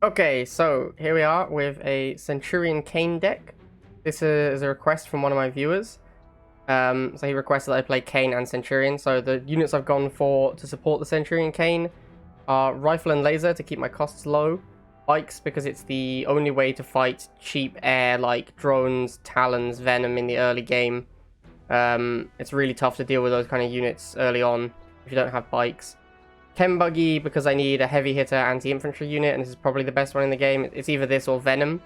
Okay, so here we are with a Centurion Kane deck. This is a request from one of my viewers. So he requested that I play Kane and Centurion. So the units I've gone for to support the Centurion Kane are Rifle and Laser to keep my costs low, Bikes because it's the only way to fight cheap air like drones, Talons, Venom in the early game. It's really tough to deal with those kind of units early on if you don't have bikes. Chem Buggy because I need a heavy hitter anti-infantry unit, and this is probably the best one in the game. It's either this or Venom,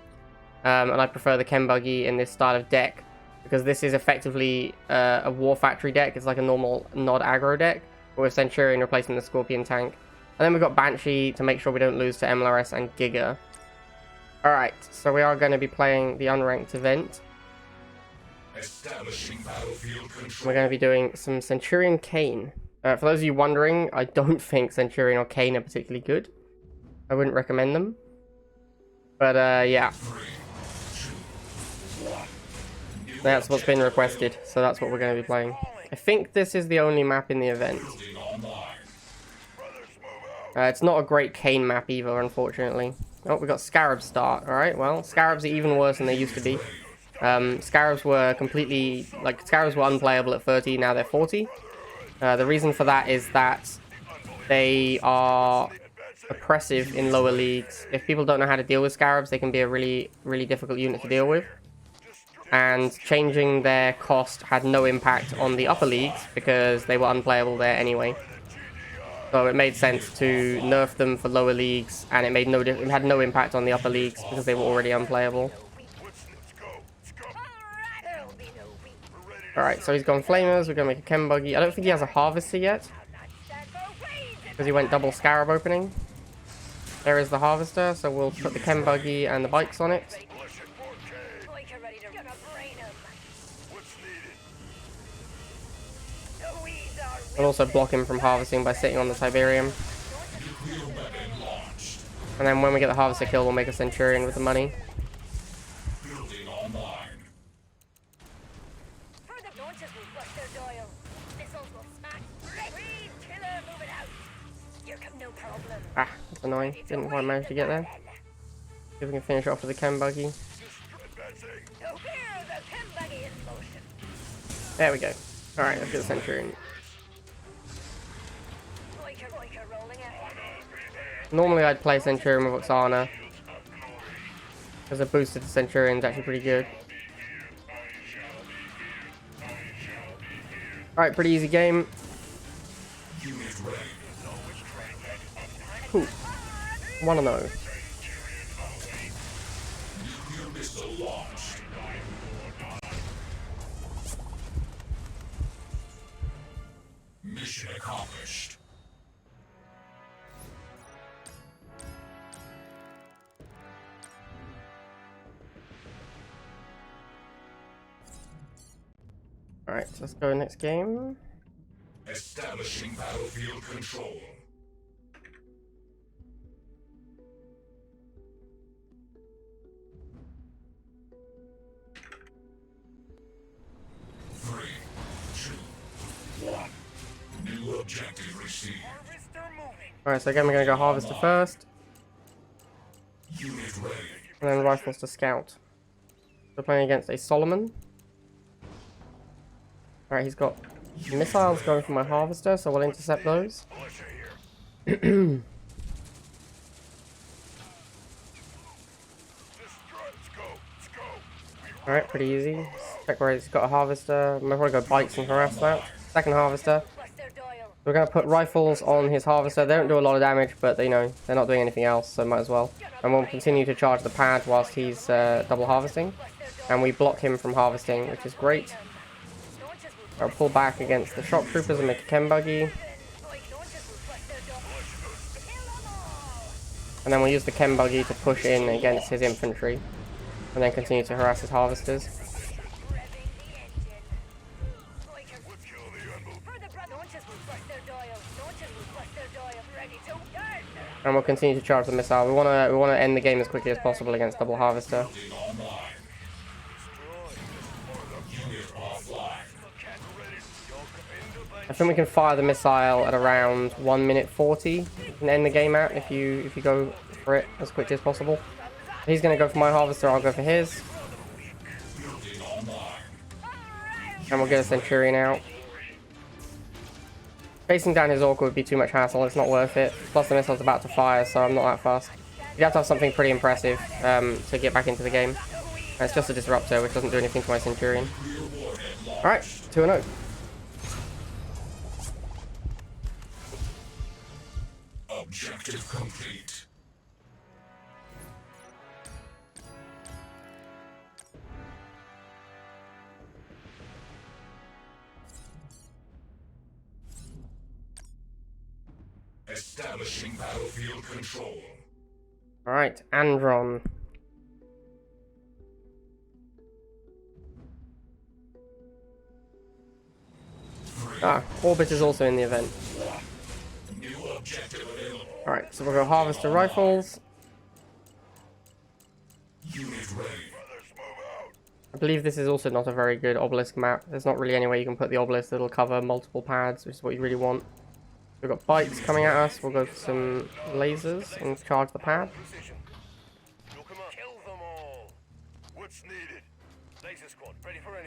and I prefer the Chem Buggy in this style of deck because this is effectively a War Factory deck. It's like a normal Nod aggro deck, but with Centurion replacing the Scorpion tank. And then we've got Banshee to make sure we don't lose to MLRS and Giga. Alright, so we are going to be playing the unranked event. Establishing battlefield control. We're going to be doing some Centurion Kane. For those of you wondering, I don't think Centurion or Kane are particularly good. I wouldn't recommend them. But, yeah. That's what's been requested, so that's what we're going to be playing. I think this is the only map in the event. It's not a great Kane map either, unfortunately. Oh, we got Scarab start. Alright, well, Scarabs are even worse than they used to be. Scarabs were Scarabs were unplayable at 30, now they're 40. The reason for that is that they are oppressive in lower leagues. If people don't know how to deal with Scarabs, they can be a really, really difficult unit to deal with. And changing their cost had no impact on the upper leagues because they were unplayable there anyway. So it made sense to nerf them for lower leagues, and it had no impact on the upper leagues because they were already unplayable. Alright, so he's gone Flamers, we're going to make a Chem Buggy. I don't think he has a Harvester yet, because he went double Scarab opening. There is the Harvester, so we'll put the Chem Buggy and the Bikes on it. We'll also block him from harvesting by sitting on the Tiberium. And then when we get the Harvester kill, we'll make a Centurion with the money. Ah, that's annoying. Didn't quite manage to get there. See if we can finish off with the Chem Buggy. There we go. Alright, let's get the Centurion. Normally I'd play Centurion with Oksana, because a boosted Centurion is actually pretty good. Alright, pretty easy game. Cool. 1-0. Mission accomplished. Alright, so let's go next game. Establishing battlefield control. Three, two, one. New objective received. Alright, so again we're going to go Harvester first. Unit ready. And then Rifles to Scout. We're playing against a Solomon. Alright, he's got missiles going for my Harvester, so we'll intercept those. Alright, pretty easy. Check where he's got a Harvester. Might probably go Bikes and harass that. Second Harvester. We're going to put Rifles on his Harvester. They don't do a lot of damage, but they're not doing anything else, so might as well. And we'll continue to charge the pad whilst he's double harvesting. And we block him from harvesting, which is great. I'll pull back against the Shock Troopers and make a Chem Buggy. And then we'll use the Chem Buggy to push in against his infantry. And then continue to harass his Harvesters. And we'll continue to charge the missile. We wanna end the game as quickly as possible against double Harvester. I think we can fire the missile at around 1 minute 40. You can end the game at if you go for it as quickly as possible. He's gonna go for my harvester, I'll go for his. And we'll get a Centurion out. Facing down his Orca would be too much hassle, it's not worth it. Plus the missile's about to fire, so I'm not that fast. You have to have something pretty impressive to get back into the game. And it's just a Disruptor, which doesn't do anything to my Centurion. Alright, 2-0. Objective complete. Establishing battlefield control. Alright, Andron. Orbit is also in the event. Alright, so we'll go Harvester Rifles. I believe this is also not a very good obelisk map. There's not really any way you can put the obelisk that'll cover multiple pads, which is what you really want. We've got bikes coming at us. We'll go for some lasers and charge the pad.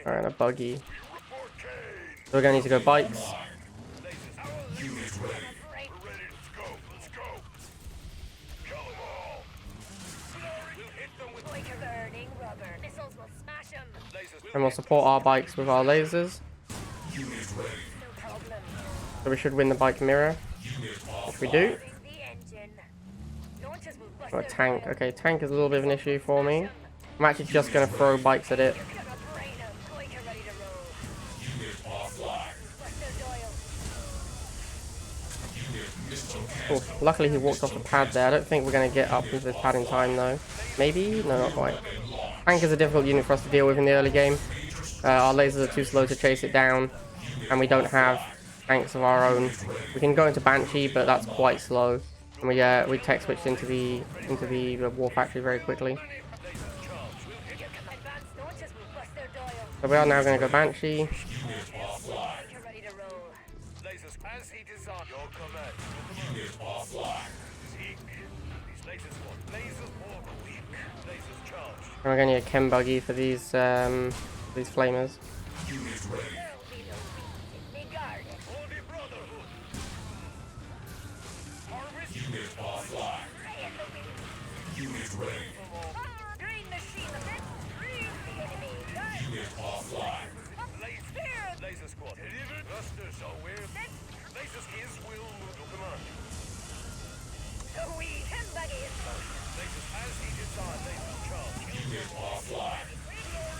Alright, and a buggy. So we're going to need to go bikes. And we'll support our bikes with our lasers. So we should win the bike mirror, which we do. Oh, a tank. Okay, tank is a little bit of an issue for me. I'm actually just going to throw bikes at it. Oh, luckily he walked off the pad there. I don't think we're going to get up into this pad in time though. Maybe? No, not quite. Tank is a difficult unit for us to deal with in the early game. Our lasers are too slow to chase it down, and we don't have tanks of our own. We can go into Banshee, but that's quite slow. And we tech switched into the war factory very quickly. So we are now going to go Banshee. And we're going to need a chem buggy for these flamers.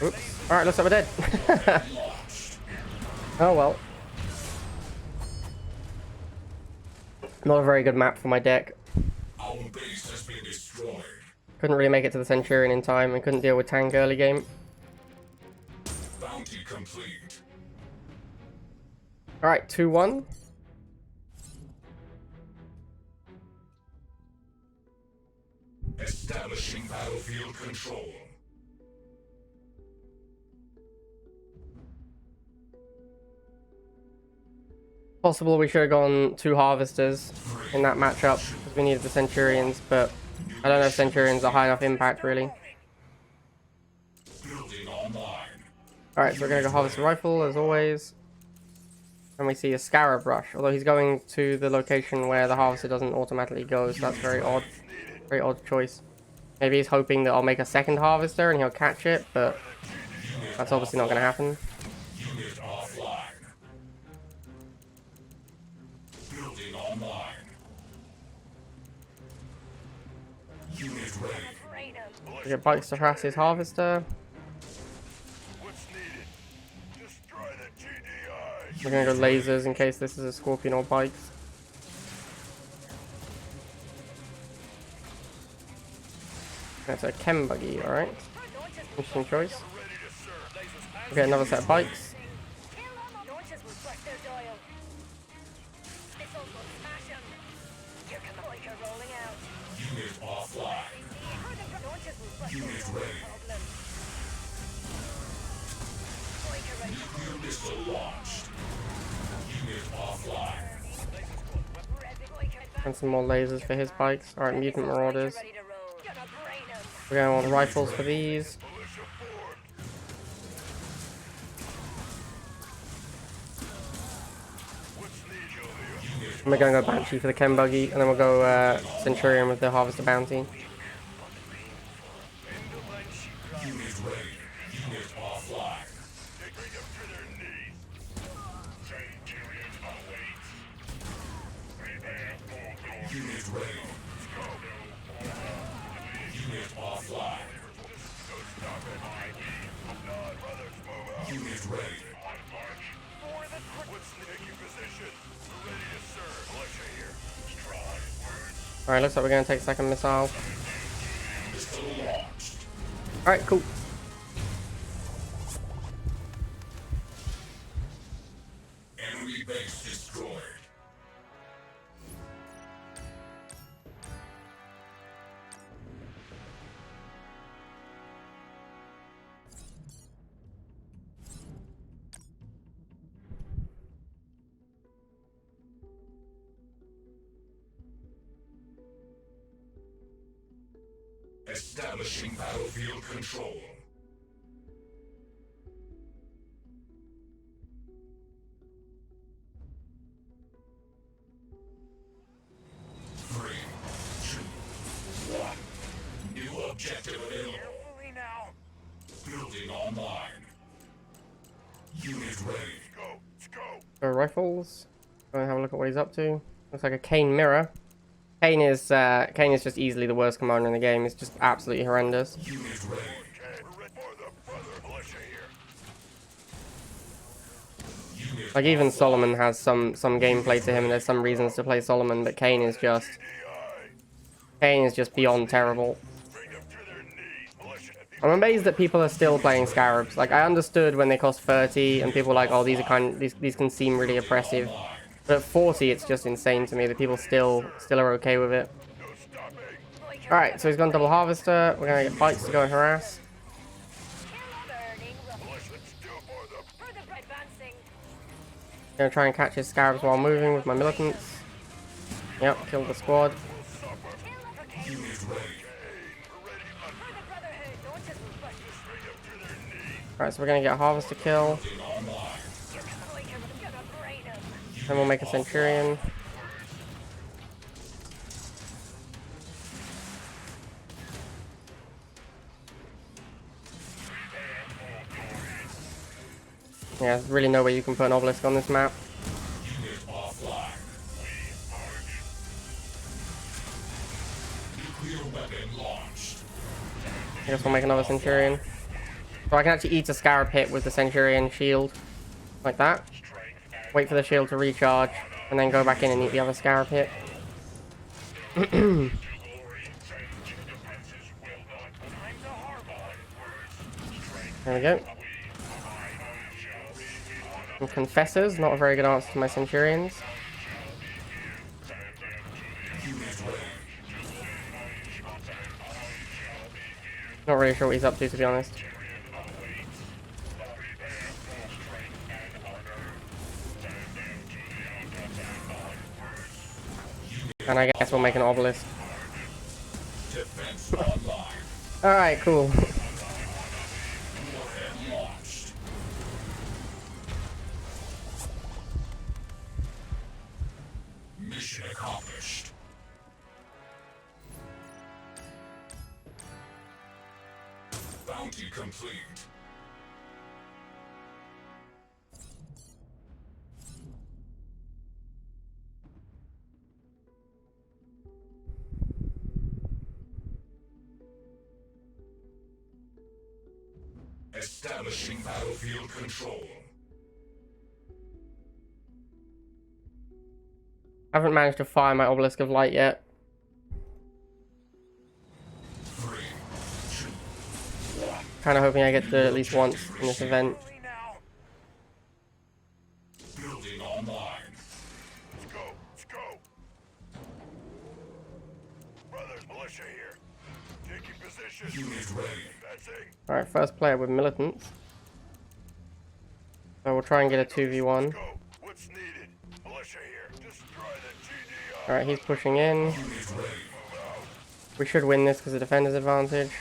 Oops. Alright, looks like we're dead. Oh well. Not a very good map for my deck. Our base has been destroyed. Couldn't really make it to the Centurion in time and couldn't deal with tank early game. Bounty complete. Alright, 2-1. Establishing battlefield control. Possible we should have gone 2 harvesters in that matchup because we needed the Centurions, but I don't know if Centurions are high enough impact really. Alright, so we're going to go Harvester Rifle as always. And we see a Scarab Rush, although he's going to the location where the Harvester doesn't automatically go, so that's very odd. Very odd choice. Maybe he's hoping that I'll make a second Harvester and he'll catch it, but that's obviously not going to happen. We get bikes to harass his Harvester. We're going to go lasers in case this is a Scorpion or bikes. That's a chem buggy, alright. Interesting choice. We get another set of bikes. And some more lasers for his bikes. Alright, mutant marauders. We're going to want rifles for these. And we're going to go Banshee for the Chem Buggy, and then we'll go Centurion with the Harvester Bounty. Alright, looks like we're going to take second missile. Alright, cool. Enemy base destroyed. Establishing battlefield control. Three, two, one. New objective available. Building online. Unit ready. Let's go. So rifles. Go and have a look at what he's up to. Looks like a Kane mirror. Kane is just easily the worst commander in the game. It's just absolutely horrendous. Unit ready. Like even Solomon has some gameplay to him, and there's some reasons to play Solomon, but Kane is just beyond terrible. I'm amazed that people are still playing Scarabs. Like I understood when they cost 30, and people were like, oh, these are these can seem really oppressive. But at 40, it's just insane to me that people still are okay with it. Alright, so he's gone double harvester. We're gonna get bikes to go and harass. Gonna try and catch his scarabs while moving with my militants. Yep, killed the squad. Alright, so we're gonna get a harvester kill. Then we'll make a Centurion. Yeah, there's really no way you can put an obelisk on this map. I guess we'll make another Centurion. So I can actually eat a Scarab hit with the Centurion shield. Like that. Wait for the shield to recharge. And then go back in and eat the other Scarab hit. There we go. Some Confessors. Not a very good answer to my Centurions. Not really sure what he's up to be honest. And I guess we'll make an obelisk. Alright, cool. Mission accomplished. Bounty complete. Establishing battlefield control. I haven't managed to fire my Obelisk of Light yet. 3, 2, 1. Kind of hoping I get to do it at least once in this event. Building online. Let's go. Let's go. Brothers, militia here. Taking position. Unit ready. Alright, first player with militants. So we'll try and get a 2v1. What's needed? Alright, he's pushing in. We should win this because of defender's advantage.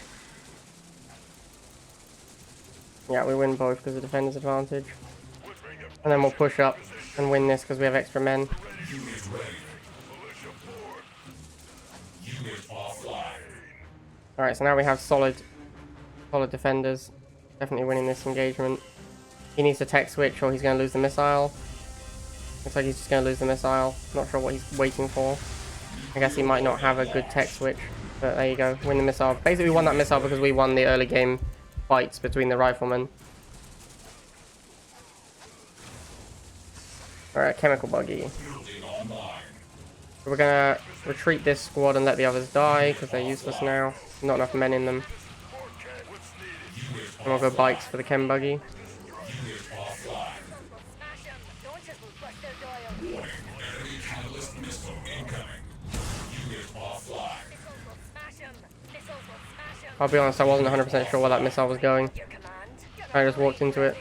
Yeah, we win both because of defender's advantage. And then we'll push up and win this because we have extra men. Alright, so now we have solid defenders. Definitely winning this engagement. He needs to tech switch or he's going to lose the missile. Looks like he's just going to lose the missile. Not sure what he's waiting for. I guess he might not have a good tech switch. But there you go. Win the missile. Basically, we won that missile because we won the early game fights between the riflemen. Alright, chemical buggy. We're going to retreat this squad and let the others die because they're useless now. Not enough men in them. And we'll go bikes for the chem buggy. I'll be honest, I wasn't 100% sure where that missile was going. I just walked into it.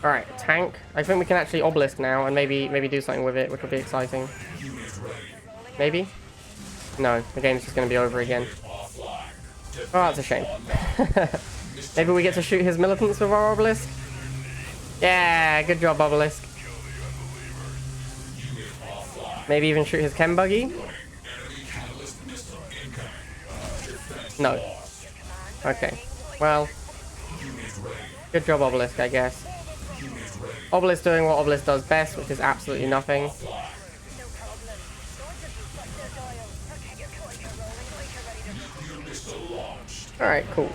Alright, tank. I think we can actually obelisk now and maybe do something with it, which will be exciting. Maybe? No, the game's just going to be over again. Oh, that's a shame. Maybe we get to shoot his militants with our obelisk? Yeah, good job, obelisk. Maybe even shoot his chem buggy? No. Okay. Well, good job, obelisk, I guess. Obelisk doing what obelisk does best, which is absolutely nothing. Alright, cool.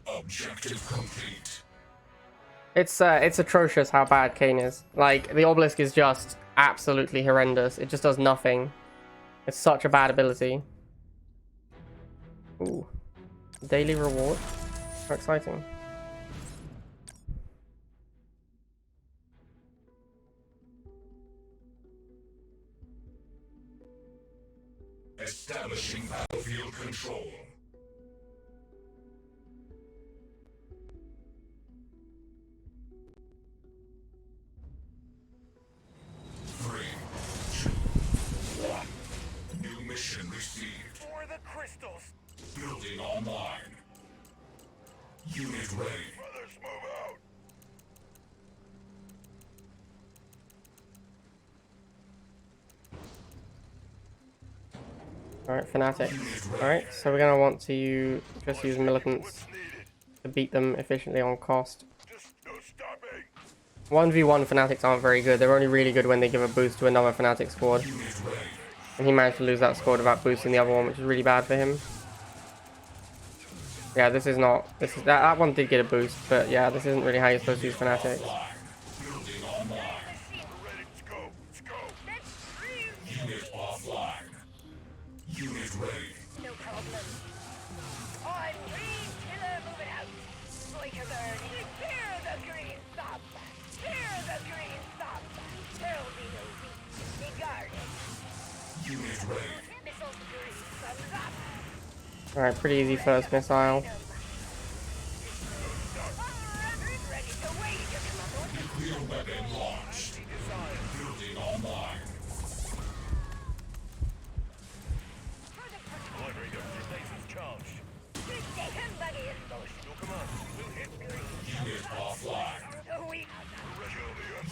Objective complete. It's atrocious how bad Kane is. Like, the obelisk is just absolutely horrendous. It just does nothing. It's such a bad ability. Ooh. Daily reward. How exciting. Establishing battlefield control. Mission received. For the crystals. Building online. Unit ready. Brothers, move out. Alright, Fnatic. Alright, so we're gonna want to just use militants to beat them efficiently on cost. 1v1 Fnatics aren't very good. They're only really good when they give a boost to another Fnatic squad. And he managed to lose that squad without boosting the other one, which is really bad for him. Yeah, this is not... that one did get a boost, but yeah, this isn't really how you're supposed to use Fnatics. Unit offline. Unit ready. No problem. I'm green killer moving out. Like a bird. Hear the green thumb. Hear the green thumb. There'll be no beat. Be guarded. Unit ready. Missiles green thumbs up. Alright, pretty easy first missile. Ready to wage a command. Nuclear weapon launched. Building online. Unit offline.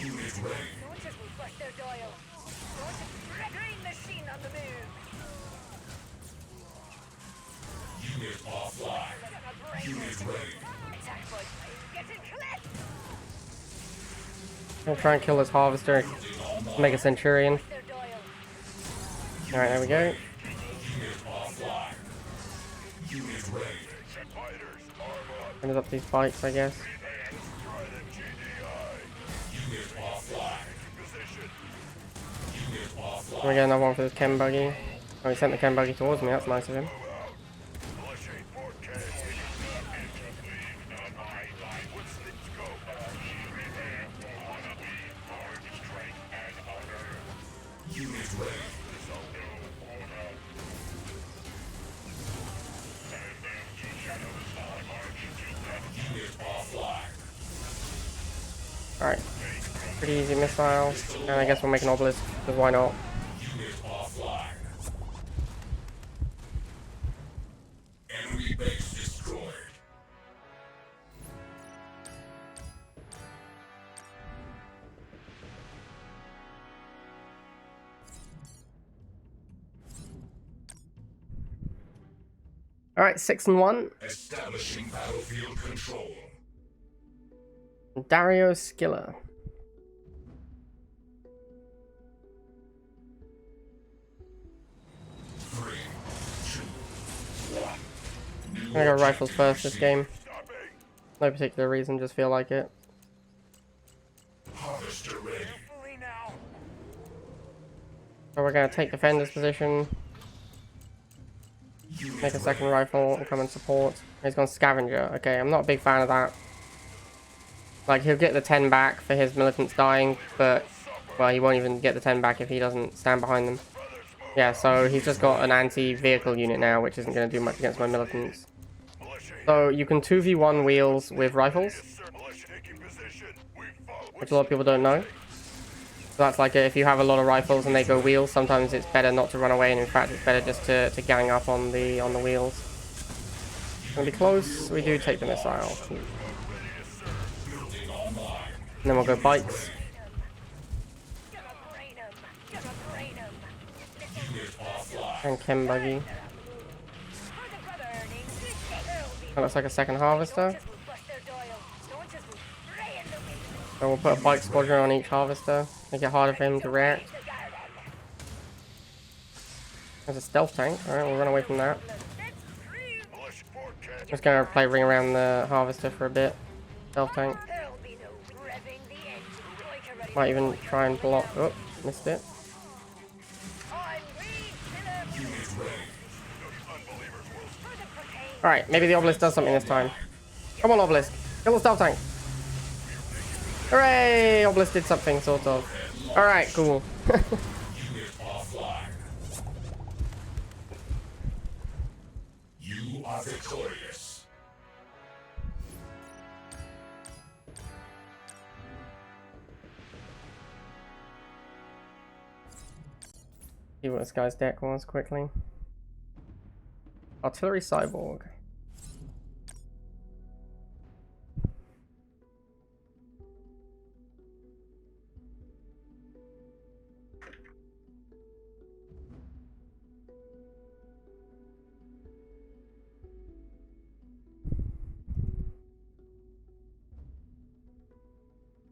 Unit ready. Launchers will bust their dial. Green machine on the move. Unit offline. Unit ready. Attack by getting clipped. I'll try and kill this harvester. Make a Centurion. Their dial. Alright, there we go. Unit offline. Unit ready. Ended up these bikes, I guess. Unit offline. Unit offline. Can we get another one for this chem buggy? Oh, he sent the chem buggy towards me. That's nice of him. Unit ready. Unit offline. Alright. Pretty easy missile. And I guess we'll make an obelisk, because why not? Unit offline. Enemy base destroyed. Alright, 6-1. Establishing battlefield control. Dario Skiller. Three, two, one. I'm gonna go rifles first this game. No particular reason, just feel like it. Harvester ready. So we're gonna take defender's position, make a second rifle, and come and support. He's gone scavenger. Okay, I'm not a big fan of that. Like, he'll get the 10 back for his militants dying, but, well, he won't even get the 10 back if he doesn't stand behind them. Yeah, so he's just got an anti-vehicle unit now, which isn't going to do much against my militants. So you can 2v1 wheels with rifles, which a lot of people don't know. So that's like if you have a lot of rifles and they go wheels, sometimes it's better not to run away, and in fact it's better just to gang up on the wheels. Gonna be close, we do take the missile. And then we'll go bikes. And chem buggy. That looks like a second harvester. So we'll put a bike squadron on each harvester. Make it harder for him to react. There's a stealth tank. Alright, we'll run away from that. Just gonna play ring around the harvester for a bit. Stealth tank. Might even try and block. Oh, missed it. Alright, maybe the obelisk does something this time. Come on, obelisk. Kill the stealth tank. Hooray! Obelisk did something, sort of. Alright, cool. You are victorious. See what this guy's deck was quickly. Artillery cyborg.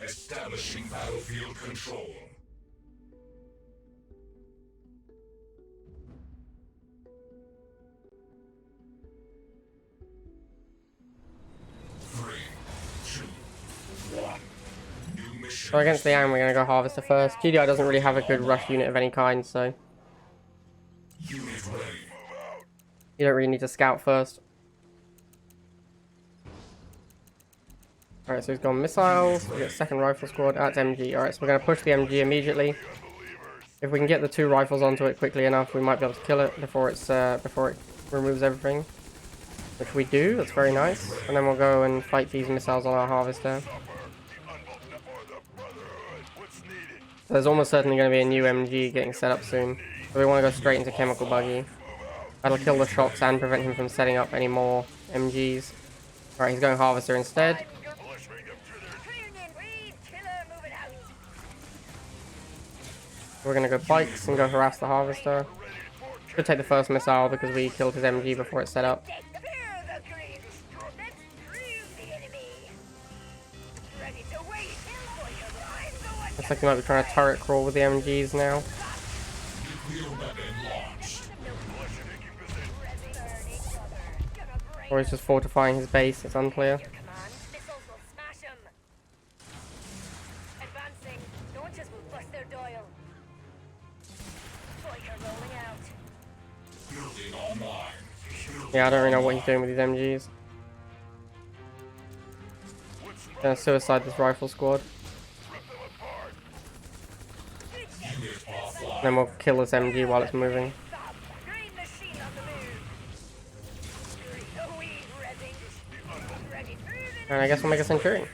Establishing battlefield control. Three, two, one. New mission. So against the AM, we're gonna go harvester first. GDI doesn't really have a good rush unit of any kind, so Unit ready. you don't really need to scout first. Alright, so he's gone missiles. We get second rifle squad. That's MG. Alright, so we're going to push the MG immediately. If we can get the 2 rifles onto it quickly enough, we might be able to kill it before it removes everything. Which we do. That's very nice. And then we'll go and fight these missiles on our harvester. So there's almost certainly going to be a new MG getting set up soon. So we want to go straight into chemical buggy. That'll kill the shots and prevent him from setting up any more MGs. Alright, he's going harvester instead. We're gonna go bikes and go harass the harvester. Should take the first missile because we killed his MG before it set up. Looks like he might be trying to turret crawl with the MGs now. Or he's just fortifying his base, it's unclear. Yeah, I don't really know what he's doing with these MGs. Gonna suicide this rifle squad. And then we'll kill this MG while it's moving. And I guess we'll make a Centurion.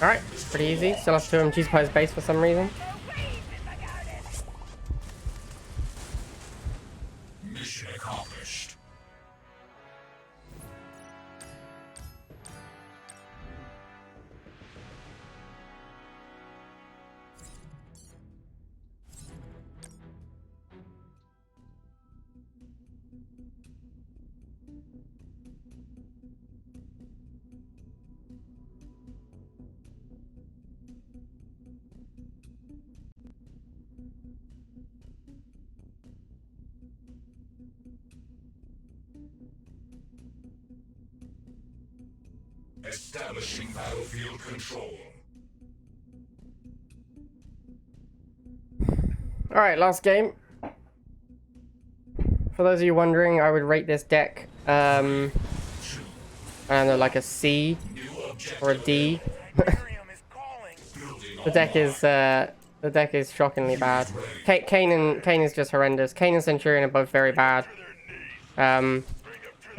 Alright, pretty easy. Still has 2 MGs by his base for some reason. Mission accomplished. Establishing battlefield control. Alright, last game. For those of you wondering, I would rate this deck, I don't know, like a C or a D. The deck is shockingly bad. Kane is just horrendous. Kane and Centurion are both very bad. I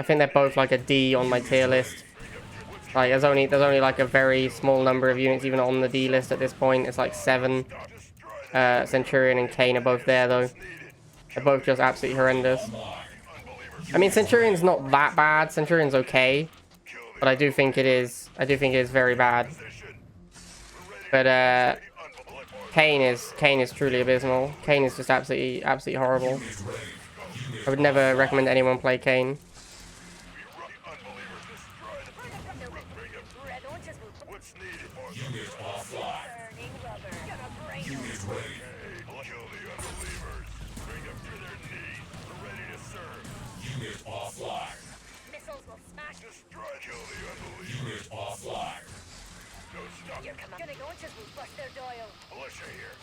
think they're both like a D on my tier list. Like there's only like a very small number of units even on the D list at this point. It's like 7. Centurion and Kane are both there though. They're both just absolutely horrendous. I mean, Centurion's not that bad. Centurion's okay, but I do think it is very bad. But Kane is truly abysmal. Kane is just absolutely horrible. I would never recommend anyone play Kane. Unit offline. Unit ready. Kill the unbelievers. Bring them to their knees. We're ready to serve. Unit offline. Missiles will smash. Destroy. Kill the unbelievers. Unit offline. No stop. Your command launchers will bust their dial. Militia here.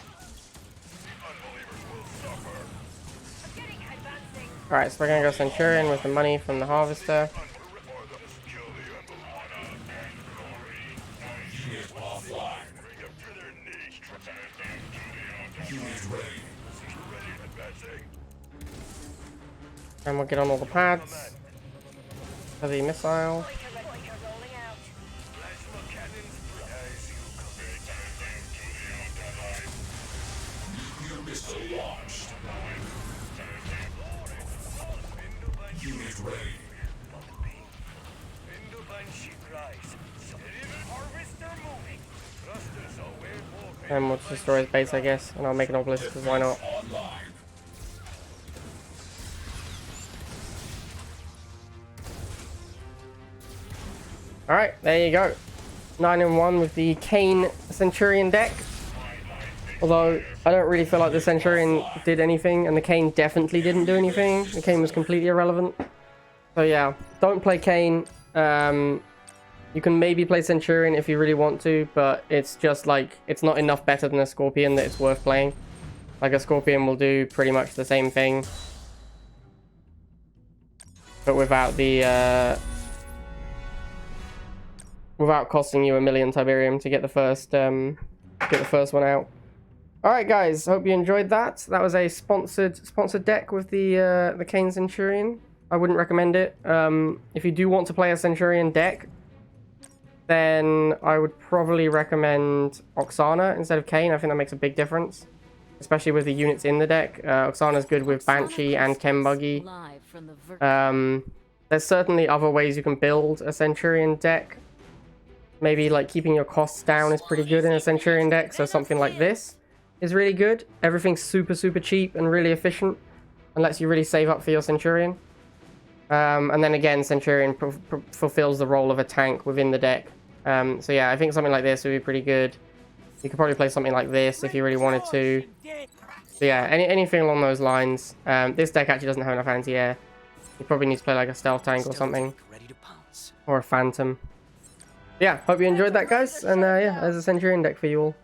The unbelievers will suffer. I'm getting advancing. Alright, so we're gonna go Centurion with the money from the Harvester. Kill the unbelievers. Unit offline. Bring them to their knees. Unit ready. Ready. Advancing. And we'll get on all the pads. For the missile. Biker rolling out. Plasma cannons. Nuclear missile launched. Unit ready. And we'll just destroy his base, I guess. And I'll make an obelisk, because why not? Online. Alright, there you go. 9-1 with the Kane Centurion deck. Although, I don't really feel like the Centurion did anything, and the Kane definitely didn't do anything. The Kane was completely irrelevant. So yeah, don't play Kane. You can maybe play Centurion if you really want to, but it's just like, it's not enough better than a Scorpion that it's worth playing. Like a Scorpion will do pretty much the same thing, but without the without costing you 1,000,000 Tiberium to get the first one out. Alright guys, hope you enjoyed that. That was a sponsored deck with the Kane Centurion. I wouldn't recommend it. If you do want to play a Centurion deck, then I would probably recommend Oksana instead of Kane. I think that makes a big difference, especially with the units in the deck. Oksana's good with Banshee and Chem Buggy. There's certainly other ways you can build a Centurion deck. Maybe like keeping your costs down is pretty good in a Centurion deck, so something like this is really good. Everything's super cheap and really efficient and lets you really save up for your Centurion. And then again, Centurion fulfills the role of a tank within the deck. So yeah, I think something like this would be pretty good. You could probably play something like this if you really wanted to. So yeah, anything along those lines. This deck actually doesn't have enough anti-air. You probably need to play like a stealth tank or something. Or a phantom. Yeah, hope you enjoyed that, guys. And yeah, there's a Centurion deck for you all.